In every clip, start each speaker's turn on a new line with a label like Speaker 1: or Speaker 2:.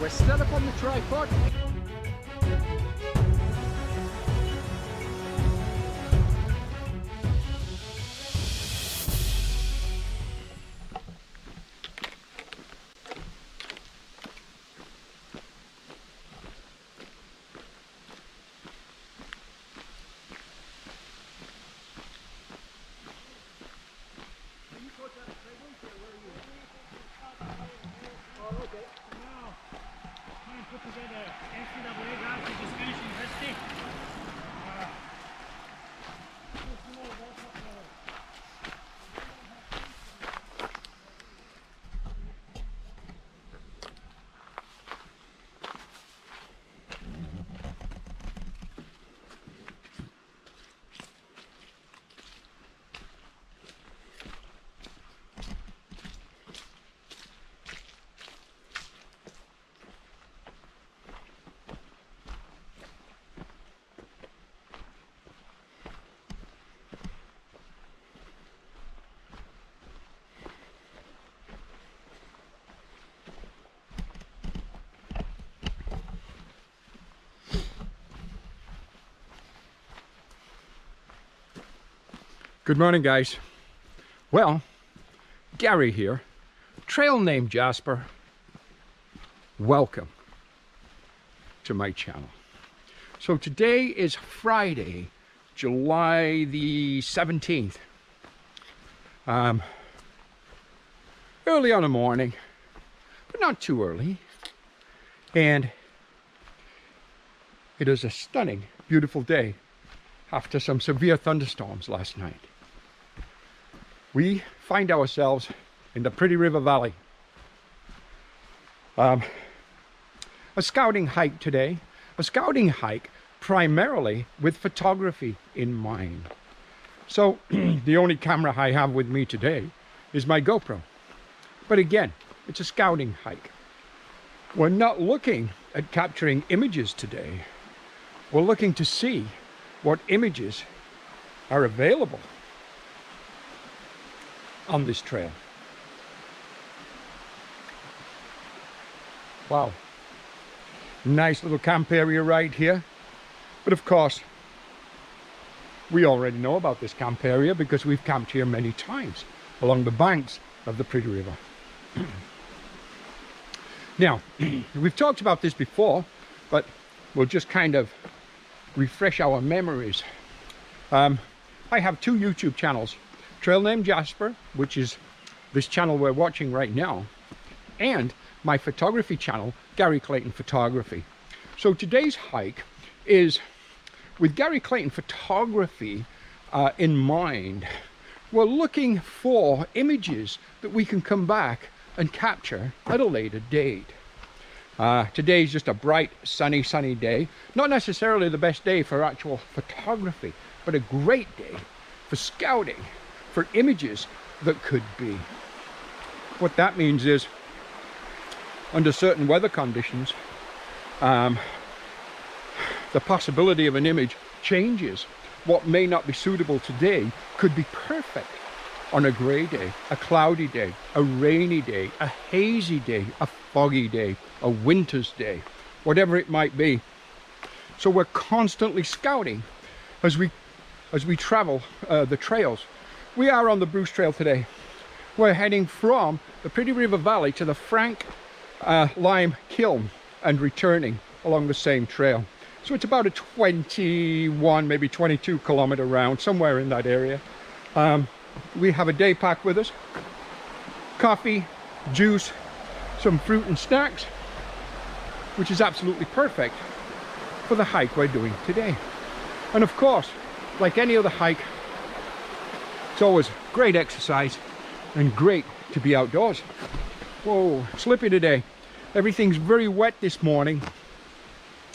Speaker 1: We're still up on the tripod. Good morning, guys. Well, Gary here, trail name Jasper. Welcome to my channel. So today is Friday, July the 17th. Early on in the morning, but not too early. And it is a stunning, beautiful day after some severe thunderstorms last night. We find ourselves in the Pretty River Valley. A scouting hike today, a scouting hike primarily with photography in mind. So the only camera I have with me today is my GoPro. But again, it's a scouting hike. We're not looking at capturing images today. We're looking to see what images are available on this trail. Wow, nice little camp area right here. But of course, we already know about this camp area because we've camped here many times along the banks of the Pretty River. Now, we've talked about this before, but we'll just kind of refresh our memories. I have two YouTube channels. Trail name Jasper, which is this channel we're watching right now, and my photography channel, Gary Clayton Photography. So today's hike is with Gary Clayton Photography in mind. We're looking for images that we can come back and capture at a later date. Today's just a bright, sunny day. Not necessarily the best day for actual photography, but a great day for scouting, for images that could be. What that means is, under certain weather conditions, the possibility of an image changes. What may not be suitable today could be perfect on a gray day, a cloudy day, a rainy day, a hazy day, a foggy day, a winter's day, whatever it might be. So we're constantly scouting as we travel the trails. We are on the Bruce Trail today. We're heading from the Pretty River Valley to the Frank Lime Kiln and returning along the same trail. So it's about a 21, maybe 22 kilometer round, somewhere in that area. We have a day pack with us. Coffee, juice, some fruit and snacks, which is absolutely perfect for the hike we're doing today. And of course, like any other hike, it's always great exercise and great to be outdoors. Whoa, slippy today. Everything's very wet this morning.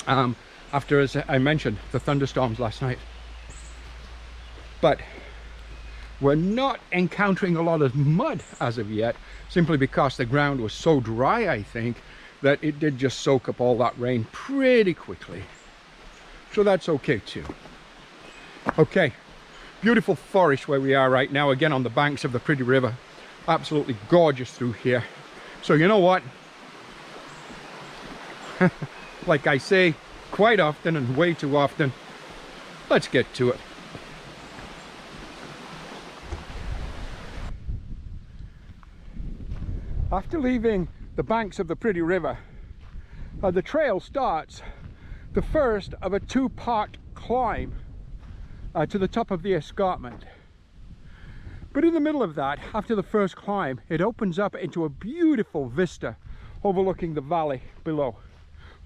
Speaker 1: After, as I mentioned, the thunderstorms last night. But we're not encountering a lot of mud as of yet, simply because the ground was so dry, I think, that it did just soak up all that rain pretty quickly. So that's okay too. Okay, beautiful forest where we are right now, again on the banks of the Pretty River. Absolutely gorgeous through here. So you know what? like I say quite often and way too often, let's get to it. After leaving the banks of the pretty river, the trail starts the first of a two-part climb to the top of the escarpment. But in the middle of that, after the first climb, it opens up into a beautiful vista overlooking the valley below.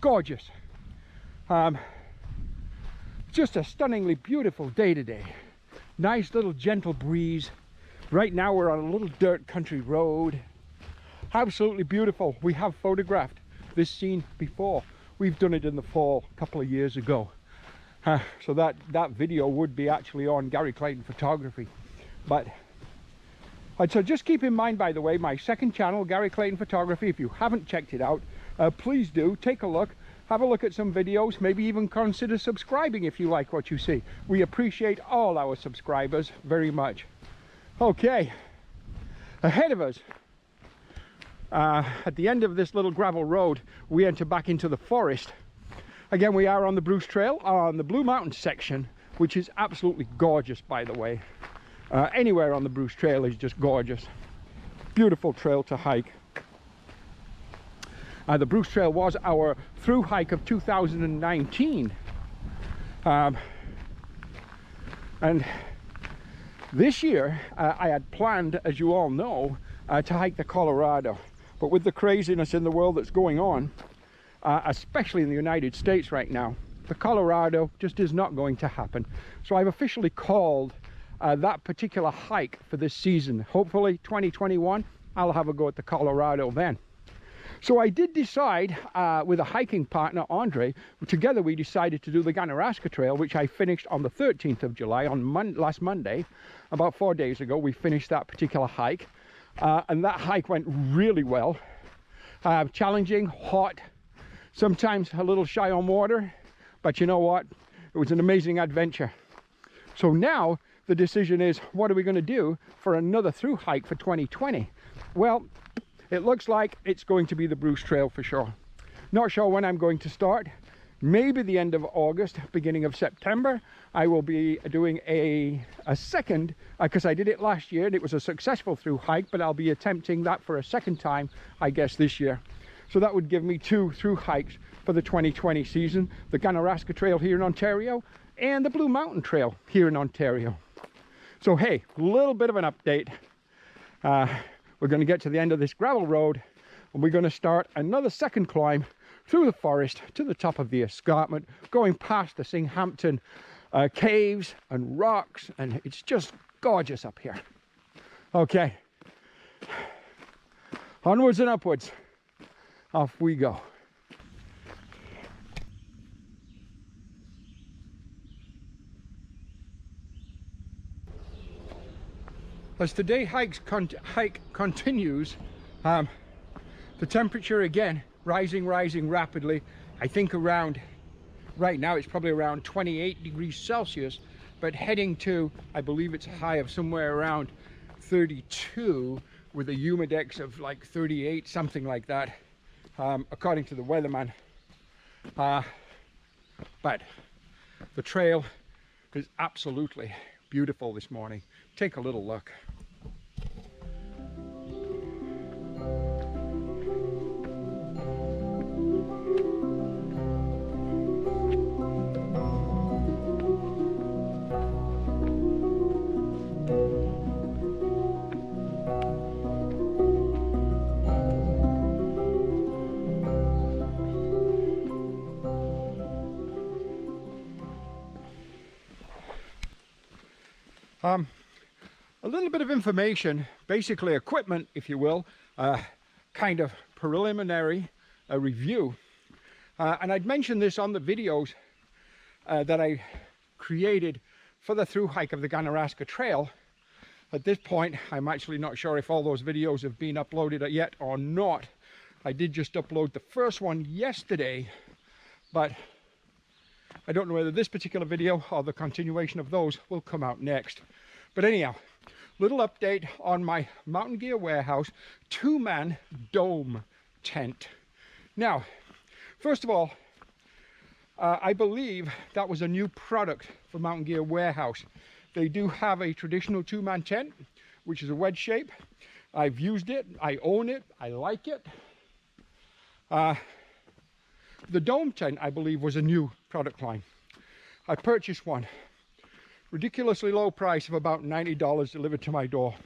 Speaker 1: Gorgeous. Just a stunningly beautiful day today. Nice little gentle breeze. Right now we're on a little dirt country road. Absolutely beautiful. We have photographed this scene before. We've done it in the fall a couple of years ago. So that video would be actually on Gary Clayton Photography. But so just keep in mind, by the way, my second channel, Gary Clayton Photography, if you haven't checked it out, please do take a look. Have a look at some videos, maybe even consider subscribing if you like what you see. We appreciate all our subscribers very much. Okay, ahead of us, at the end of this little gravel road, we enter back into the forest. Again, we are on the Bruce Trail, on the Blue Mountain section, which is absolutely gorgeous, by the way. Anywhere on the Bruce Trail is just gorgeous. Beautiful trail to hike. The Bruce Trail was our through hike of 2019. And this year, I had planned, as you all know, to hike the Colorado. But with the craziness in the world that's going on, especially in the United States right now, the Colorado just is not going to happen. So I've officially called that particular hike for this season. Hopefully 2021, I'll have a go at the Colorado then. So I did decide with a hiking partner, Andre, together we decided to do the Ganaraska Trail, which I finished on the 13th of July, on last Monday. About 4 days ago, we finished that particular hike. And that hike went really well. Challenging, hot, sometimes a little shy on water, but you know what? It was an amazing adventure. So now the decision is, what are we going to do for another through hike for 2020? Well, it looks like it's going to be the Bruce Trail for sure. Not sure when I'm going to start. Maybe the end of August, beginning of September. I will be doing a second, because I did it last year and it was a successful through hike, but I'll be attempting that for a second time, I guess, this year. So that would give me 2 through hikes for the 2020 season. The Ganaraska Trail here in Ontario and the Blue Mountain Trail here in Ontario. So hey, a little bit of an update. We're going to get to the end of this gravel road and we're going to start another second climb through the forest to the top of the escarpment, going past the Singhampton caves and rocks, and it's just gorgeous up here. Okay, onwards and upwards, off we go. As today's hike continues, the temperature again rising rapidly. I think around, right now it's probably around 28 degrees Celsius, but heading to, I believe it's a high of somewhere around 32 with a humidex of like 38, something like that, according to the weatherman. But the trail is absolutely beautiful this morning. Take a little look. A little bit of information, basically equipment, if you will, kind of preliminary review. And I'd mentioned this on the videos that I created for the through hike of the Ganaraska Trail. At this point, I'm actually not sure if all those videos have been uploaded yet or not. I did just upload the first one yesterday, but I don't know whether this particular video or the continuation of those will come out next. But anyhow, little update on my Mountain Gear Warehouse 2-man dome tent. Now, First of all, I believe that was a new product for Mountain Gear Warehouse. They do have a traditional two-man tent, which is a wedge shape. I've used it, I own it, I like it. The dome tent, I believe, was a new product line. I purchased one. Ridiculously low price of about $90 delivered to my door.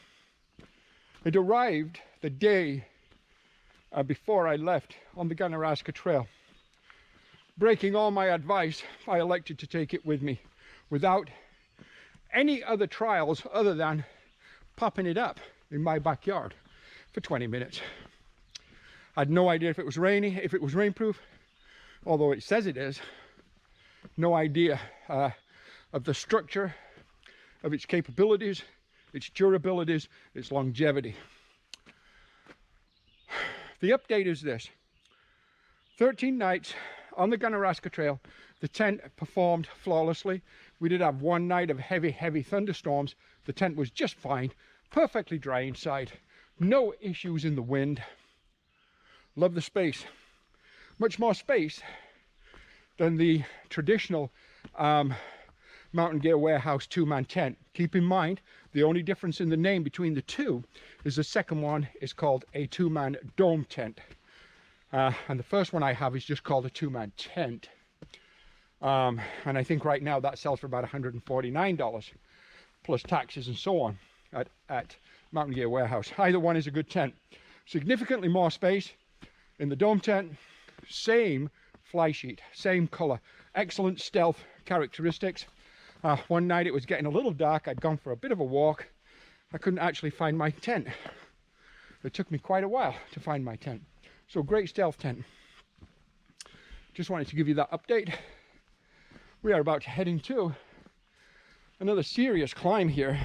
Speaker 1: It arrived the day before I left on the Ganaraska Trail. Breaking all my advice, I elected to take it with me without any other trials other than popping it up in my backyard for 20 minutes. I had no idea if it was rainy, if it was rainproof, although it says it is. No idea of the structure, of its capabilities, its durabilities, its longevity. The update is this: 13 nights on the Ganaraska Trail, the tent performed flawlessly. We did have one night of heavy thunderstorms. The tent was just fine, perfectly dry inside, no issues in the wind. Love the space. Much more space than the traditional Mountain Gear Warehouse two-man tent. Keep in mind, the only difference in the name between the two is the second one is called a two-man dome tent. And the first one I have is just called a two-man tent. And I think right now that sells for about $149 plus taxes and so on at Mountain Gear Warehouse. Either one is a good tent. Significantly more space in the dome tent, same fly sheet, same color, excellent stealth characteristics. One night it was getting a little dark. I'd gone for a bit of a walk. I couldn't actually find my tent. It took me quite a while to find my tent. So great stealth tent. Just wanted to give you that update. We are about to head into another serious climb here.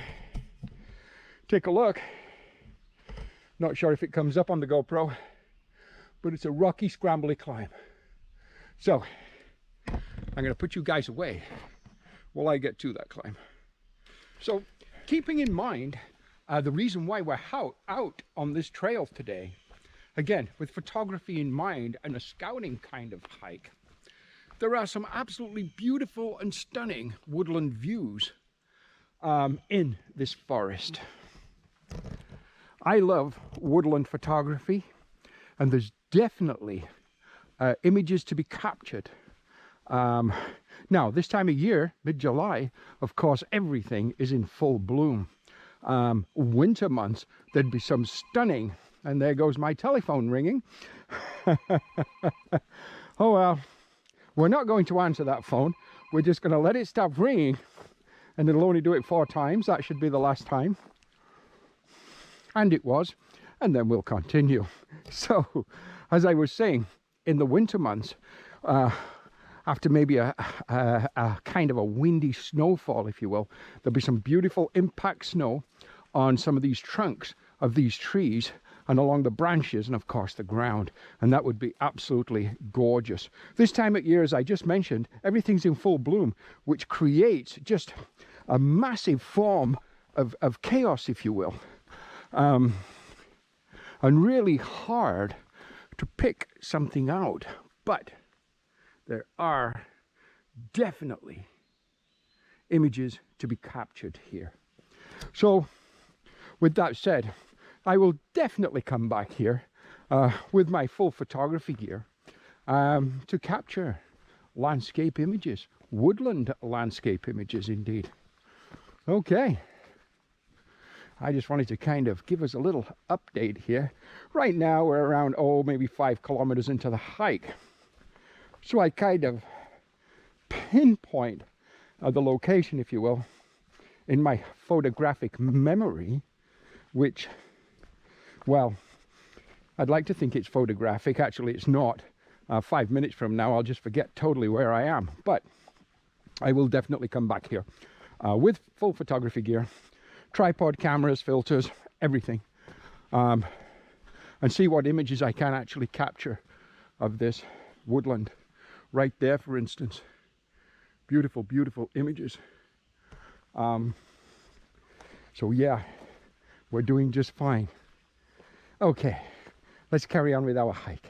Speaker 1: Take a look. Not sure if it comes up on the GoPro, but it's a rocky, scrambly climb. So I'm going to put you guys away while I get to that climb. So keeping in mind the reason why we're out on this trail today, again, with photography in mind and a scouting kind of hike, there are some absolutely beautiful and stunning woodland views in this forest. I love woodland photography, and there's definitely images to be captured. Now, this time of year, mid-July, of course, everything is in full bloom. Winter months, there'd be some stunning, and there goes my telephone ringing. Oh well, we're not going to answer that phone. We're just going to let it stop ringing, and it'll only do it 4 times. That should be the last time. And it was, and then we'll continue. So, as I was saying, in the winter months, after maybe a kind of a windy snowfall, if you will, there'll be some beautiful impact snow on some of these trunks of these trees and along the branches and of course the ground, and that would be absolutely gorgeous. This time of year, as I just mentioned, everything's in full bloom, which creates just a massive form of chaos, if you will, and really hard to pick something out. But there are definitely images to be captured here. So with that said, I will definitely come back here with my full photography gear to capture landscape images, woodland landscape images indeed. Okay, I just wanted to kind of give us a little update here. Right now we're around, maybe 5 kilometers into the hike. So I kind of pinpoint the location, if you will, in my photographic memory, which, well, I'd like to think it's photographic. Actually, it's not. 5 minutes from now, I'll just forget totally where I am. But I will definitely come back here with full photography gear, tripod cameras, filters, everything, and see what images I can actually capture of this woodland. Right there, for instance. Beautiful, beautiful images. So yeah, we're doing just fine. Okay, let's carry on with our hike.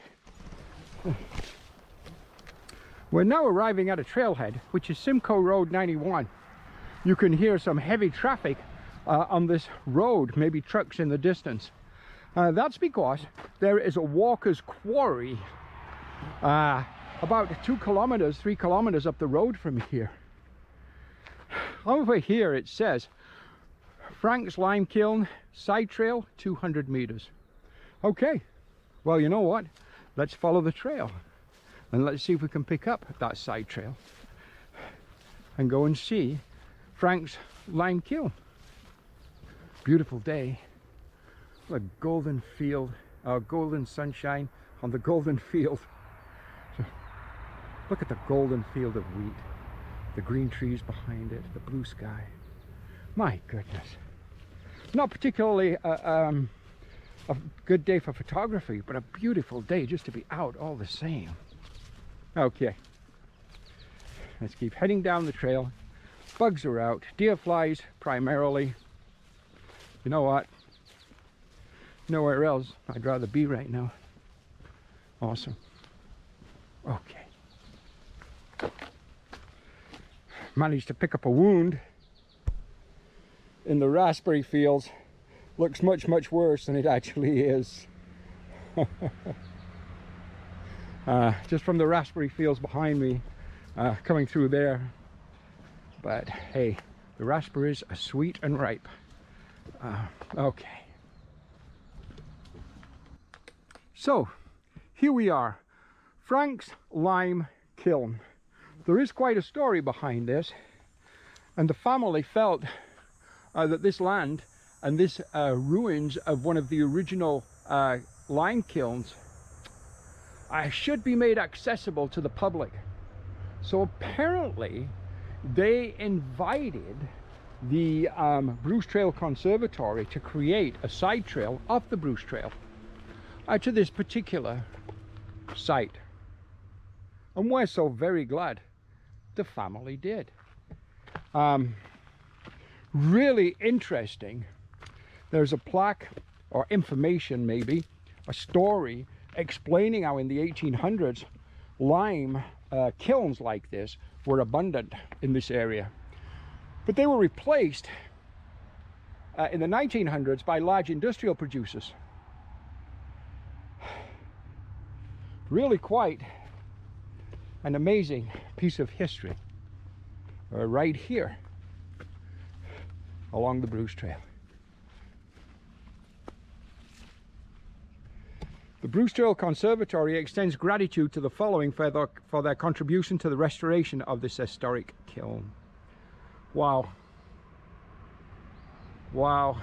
Speaker 1: We're now arriving at a trailhead, which is Simcoe Road 91. You can hear some heavy traffic on this road, maybe trucks in the distance. That's because there is a walker's quarry about 2 kilometers, 3 kilometers up the road from here. Over here it says Frank's Lime Kiln side trail 200 meters. Okay, well, you know what? Let's follow the trail and let's see if we can pick up that side trail and go and see Frank's Lime Kiln. Beautiful day. A golden field, golden sunshine on the golden field. So, look at the golden field of wheat, the green trees behind it, the blue sky. My goodness. Not particularly a good day for photography, but a beautiful day just to be out all the same. Okay, let's keep heading down the trail. Bugs are out, deer flies primarily. You know what? Nowhere else I'd rather be right now. Awesome. Okay. Managed to pick up a wound in the raspberry fields. Looks much, much worse than it actually is. Just from the raspberry fields behind me, coming through there. But hey, the raspberries are sweet and ripe. Okay. So, here we are, Frank's Lime Kiln. There is quite a story behind this, and the family felt that this land and this ruins of one of the original lime kilns should be made accessible to the public. So apparently they invited the Bruce Trail Conservatory to create a side trail off the Bruce Trail to this particular site, and we're so very glad the family did. Really interesting. There's a plaque or information, maybe a story explaining how in the 1800s lime kilns like this were abundant in this area, but they were replaced in the 1900s by large industrial producers. Really quite an amazing piece of history right here along the Bruce Trail. The Bruce Trail Conservatory extends gratitude to the following for their contribution to the restoration of this historic kiln. Wow. Wow.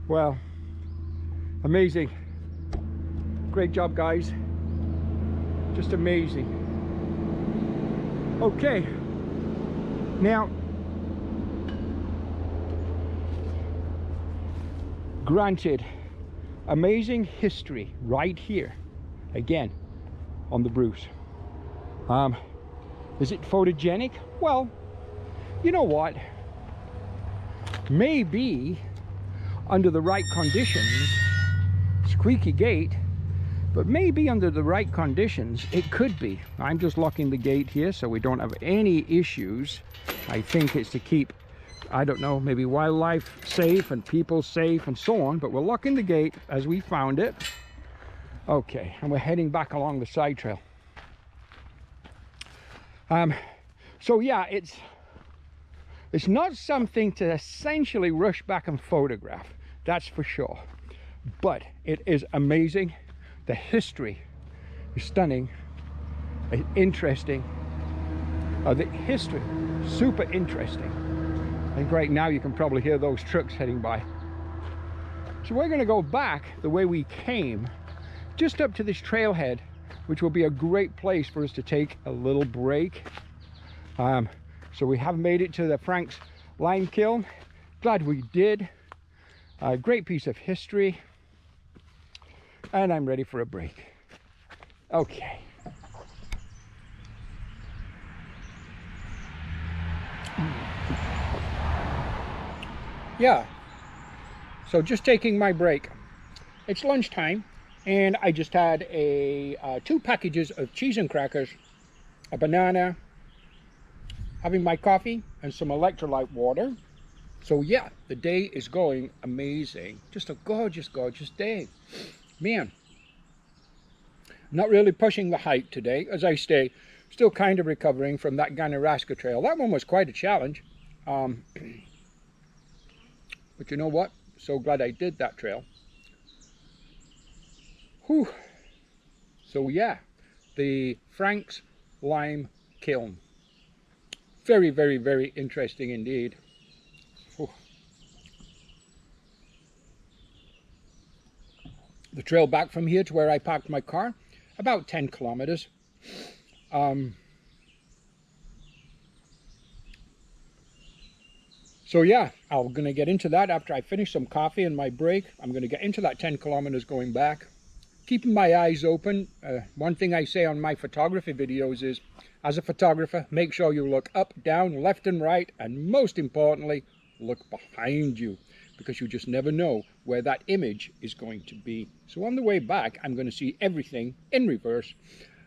Speaker 1: Well, amazing. Great job, guys. Just amazing. Okay. Now, granted, amazing history right here, again, on the Bruce. Is it photogenic? Well, you know what? Maybe under the right conditions, squeaky gate, but maybe under the right conditions, it could be. I'm just locking the gate here so we don't have any issues. I think it's to keep, I don't know, maybe wildlife safe and people safe and so on, but we're locking the gate as we found it. Okay, and we're heading back along the side trail. So yeah, it's not something to essentially rush back and photograph, that's for sure. But it is amazing. The history is stunning, interesting. The history, super interesting. I think right now you can probably hear those trucks heading by. So we're going to go back the way we came, just up to this trailhead, which will be a great place for us to take a little break. So we have made it to the Frank's Lime Kiln. Glad we did. A great piece of history. And I'm ready for a break. Okay. Yeah, so just taking my break. It's lunchtime, And I just had a 2 packages of cheese and crackers, a banana, having my coffee, and some electrolyte water. So yeah, the day is going amazing. Just a gorgeous, gorgeous day. Man, not really pushing the hike today. As I say, still kind of recovering from that Ganaraska trail. That one was quite a challenge. But you know what? So glad I did that trail. Whew. So yeah, the Frank's Lime Kiln. Very, very, very interesting indeed. Whew. The trail back from here to where I parked my car, about 10 kilometers. So yeah, I'm going to get into that after I finish some coffee and my break. I'm going to get into that 10 kilometers going back. Keeping my eyes open. One thing I say on my photography videos is, as a photographer, make sure you look up, down, left and right, and most importantly, look behind you, because you just never know where that image is going to be. So on the way back, I'm going to see everything in reverse,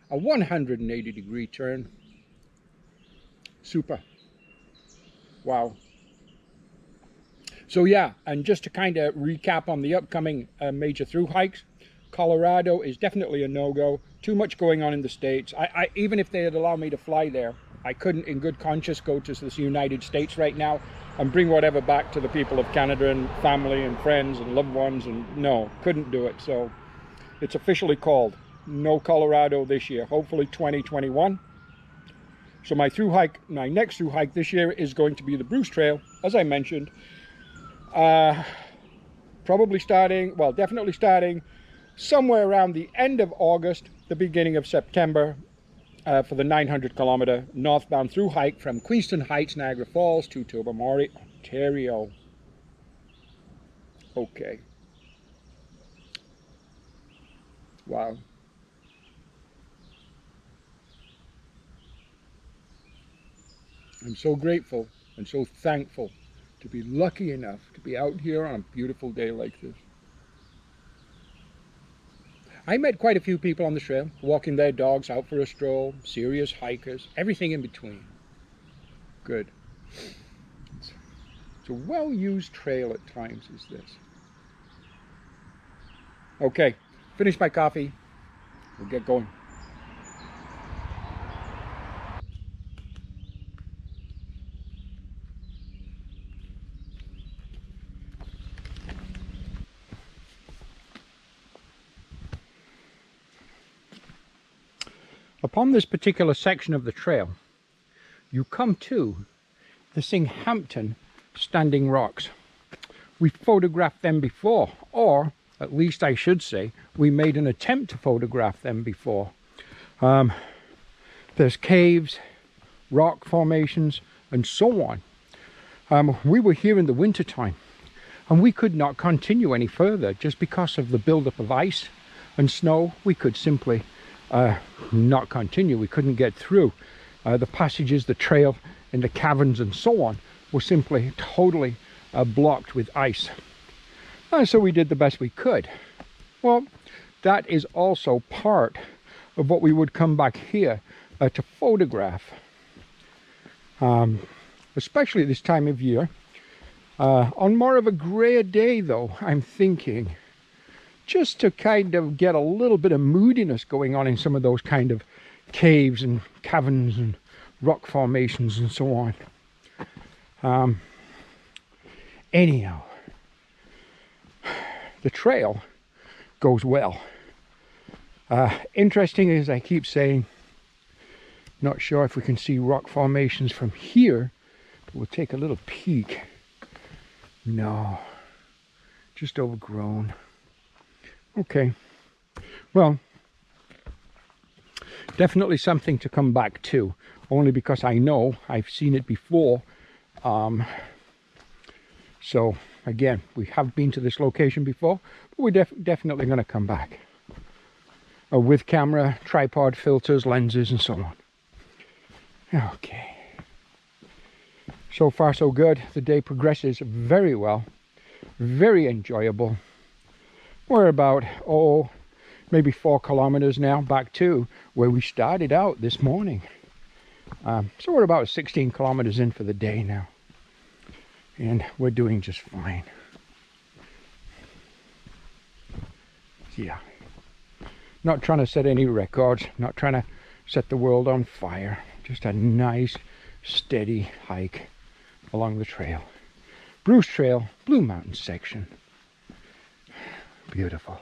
Speaker 1: a 180-degree turn. Super. Wow. So yeah, and just to kind of recap on the upcoming major through hikes, Colorado is definitely a no-go. Too much going on in the States. Even if they had allowed me to fly there, I couldn't in good conscience go to the United States right now and bring whatever back to the people of Canada and family and friends and loved ones, and no, couldn't do it. So it's officially called no Colorado this year, hopefully 2021. So my next through hike this year is going to be the Bruce Trail, as I mentioned. Probably starting, well, definitely starting somewhere around the end of August, the beginning of September, for the 900-kilometer northbound through hike from Queenston Heights, Niagara Falls to Tobermory, Ontario. Okay. Wow. I'm so grateful and so thankful to be lucky enough to be out here on a beautiful day like this. I met quite a few people on the trail, walking their dogs out for a stroll, serious hikers, everything in between. Good. It's a well-used trail at times, is this. Okay, finish my coffee. We'll get going. Upon this particular section of the trail, you come to the Singhampton Standing Rocks. We photographed them before, or at least I should say, we made an attempt to photograph them before. There's caves, rock formations, and so on. We were here in the winter time, and we could not continue any further just because of the buildup of ice and snow. We could simply not continue. We couldn't get through. The passages, the trail, and the caverns and so on were simply totally blocked with ice. And so we did the best we could. Well, that is also part of what we would come back here to photograph. Especially this time of year. On more of a grayer day though, I'm thinking, just to kind of get a little bit of moodiness going on in some of those kind of caves and caverns and rock formations and so on. Anyhow, the trail goes well. Interesting, as I keep saying, not sure if we can see rock formations from here, but we'll take a little peek. No, just overgrown. Okay, well, definitely something to come back to, only because I know I've seen it before. So again, we have been to this location before, but we're definitely going to come back with camera, tripod, filters, lenses, and so on. Okay, so far so good. The day progresses very well, very enjoyable. We're about maybe 4 kilometers now back to where we started out this morning. So we're about 16 kilometers in for the day now, and we're doing just fine. Yeah, not trying to set any records, not trying to set the world on fire, just a nice steady hike along the trail. Bruce Trail, Blue Mountain section. Beautiful.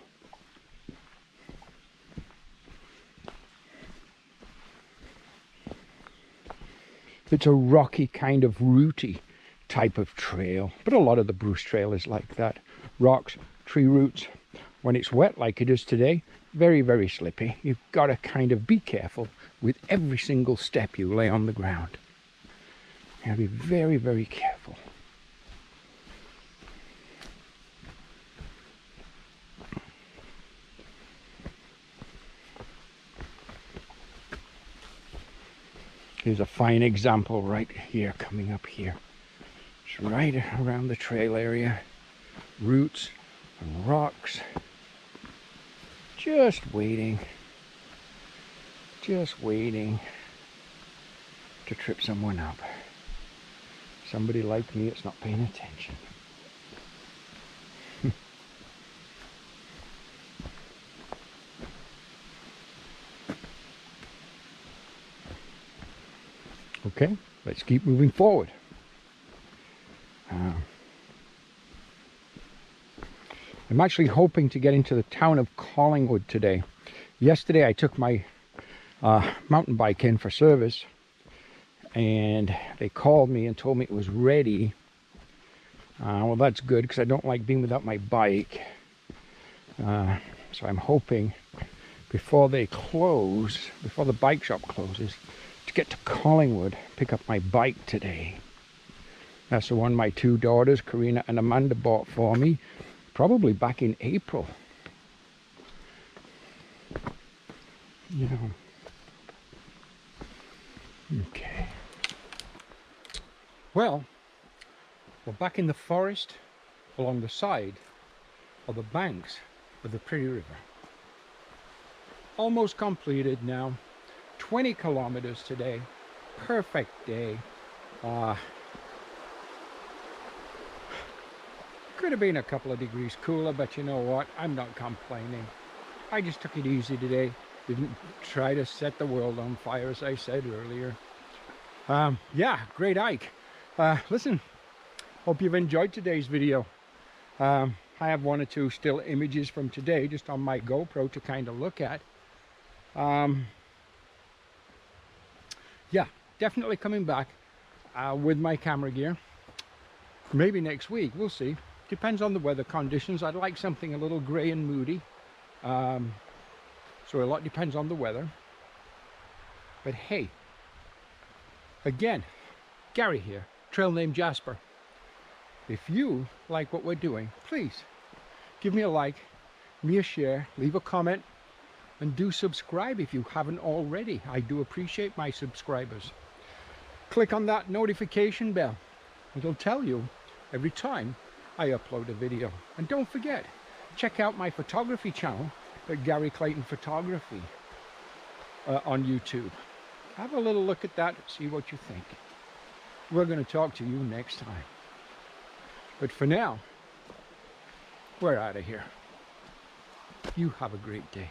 Speaker 1: It's a rocky kind of rooty type of trail, but a lot of the Bruce Trail is like that. Rocks, tree roots. When it's wet like it is today, very, very slippy. You've got to kind of be careful with every single step you lay on the ground. You have to be very, very careful. Here's a fine example right here, coming up here. It's right around the trail area. Roots and rocks. Just waiting to trip someone up. Somebody like me that's not paying attention. Okay, let's keep moving forward. I'm actually hoping to get into the town of Collingwood today. Yesterday I took my mountain bike in for service, and they called me and told me it was ready. Well, that's good, because I don't like being without my bike. So I'm hoping before they close, before the bike shop closes, to get to Collingwood, pick up my bike today. That's the one my 2 daughters, Karina and Amanda, bought for me, probably back in April. You know. Okay. Well, we're back in the forest along the side of the banks of the Pretty River. Almost completed now. 20 kilometers today. Perfect day. Could have been a couple of degrees cooler, but you know what? I'm not complaining. I just took it easy today. Didn't try to set the world on fire, as I said earlier. Yeah, great hike. Listen, hope you've enjoyed today's video. I have 1 or 2 still images from today just on my GoPro to kind of look at. Yeah, definitely coming back with my camera gear. Maybe next week, we'll see. Depends on the weather conditions. I'd like something a little grey and moody. So a lot depends on the weather. But hey, again, Gary here, trail name Jasper. If you like what we're doing, please give me a like, me a share, leave a comment, and do subscribe if you haven't already. I do appreciate my subscribers. Click on that notification bell. It'll tell you every time I upload a video. And don't forget, check out my photography channel at Gary Clayton Photography on YouTube. Have a little look at that, see what you think. We're going to talk to you next time. But for now, we're out of here. You have a great day.